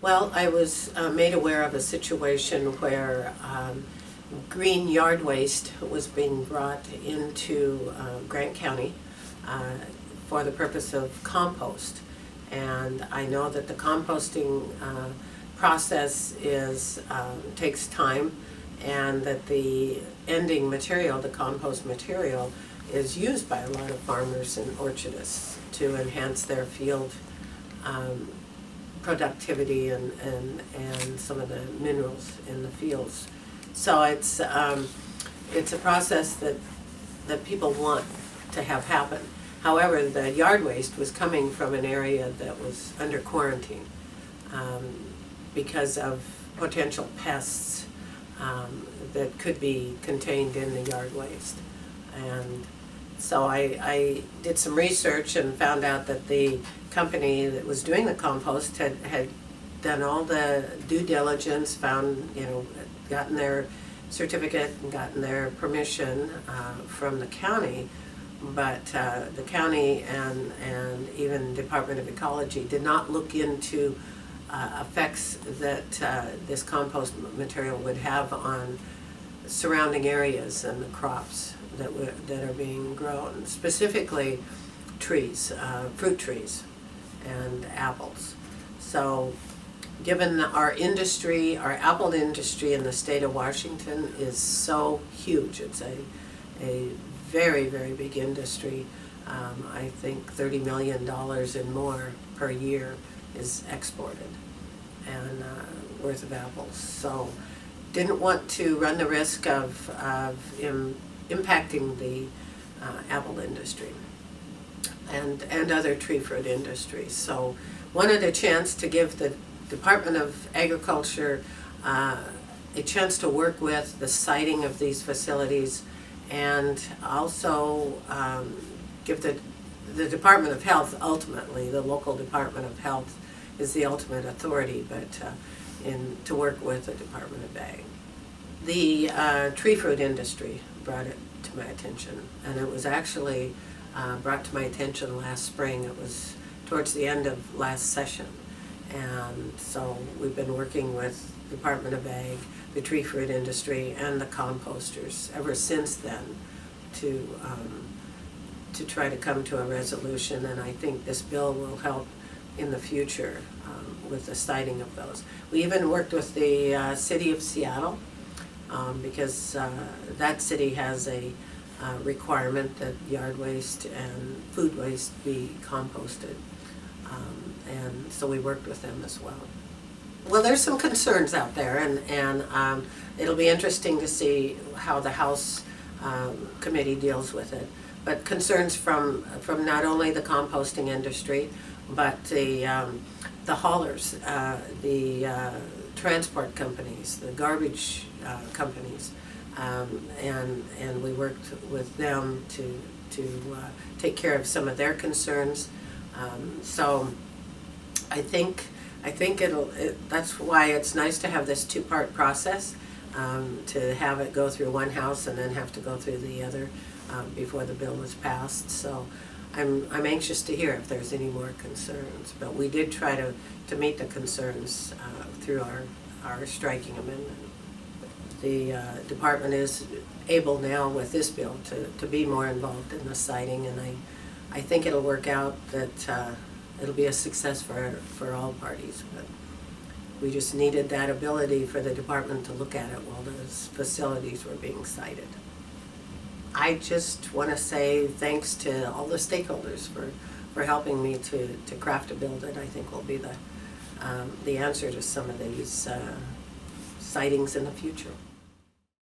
Well, I was made aware of a situation where green yard waste was being brought into Grant County for the purpose of compost. And I know that the composting process takes time, and that the ending material, the compost material, is used by a lot of farmers and orchardists to enhance their field productivity and some of the minerals in the fields. So it's a process that people want to have happen. However, the yard waste was coming from an area that was under quarantine because of potential pests that could be contained in the yard waste. And so I did some research and found out that the company that was doing the compost had done all the due diligence, gotten their certificate and gotten their permission from the county, but the county and even Department of Ecology did not look into effects that this compost material would have on surrounding areas and the crops that are being grown, specifically trees, fruit trees and apples. So given our industry, our apple industry in the state of Washington is so huge, it's a very, very big industry. I think $30 million and more per year is exported and worth of apples. So didn't want to run the risk of impacting the apple industry and other tree fruit industries. So wanted a chance to give the Department of Agriculture a chance to work with the siting of these facilities, and also give the Department of Health, ultimately, the local Department of Health is the ultimate authority, but to work with the Department of Ag. The tree fruit industry brought it to my attention, and it was actually brought to my attention last spring. It was towards the end of last session, and so we've been working with Department of Ag, the tree fruit industry, and the composters ever since then to try to come to a resolution, and I think this bill will help in the future with the siting of those. We even worked with the city of Seattle because that city has a requirement that yard waste and food waste be composted, and so we worked with them as well. Well, there's some concerns out there, and it'll be interesting to see how the House committee deals with it. But concerns from not only the composting industry, but the haulers, the transport companies, the garbage companies, and we worked with them to take care of some of their concerns. So I think that's why it's nice to have this two-part process, to have it go through one house and then have to go through the other before the bill was passed. So I'm anxious to hear if there's any more concerns, but we did try to meet the concerns through our striking amendment. The department is able now with this bill to be more involved in the siting, and I think it'll work out that it'll be a success for all parties. But we just needed that ability for the department to look at it while those facilities were being sited. I just want to say thanks to all the stakeholders for helping me to craft a bill that I think will be the answer to some of these sightings in the future.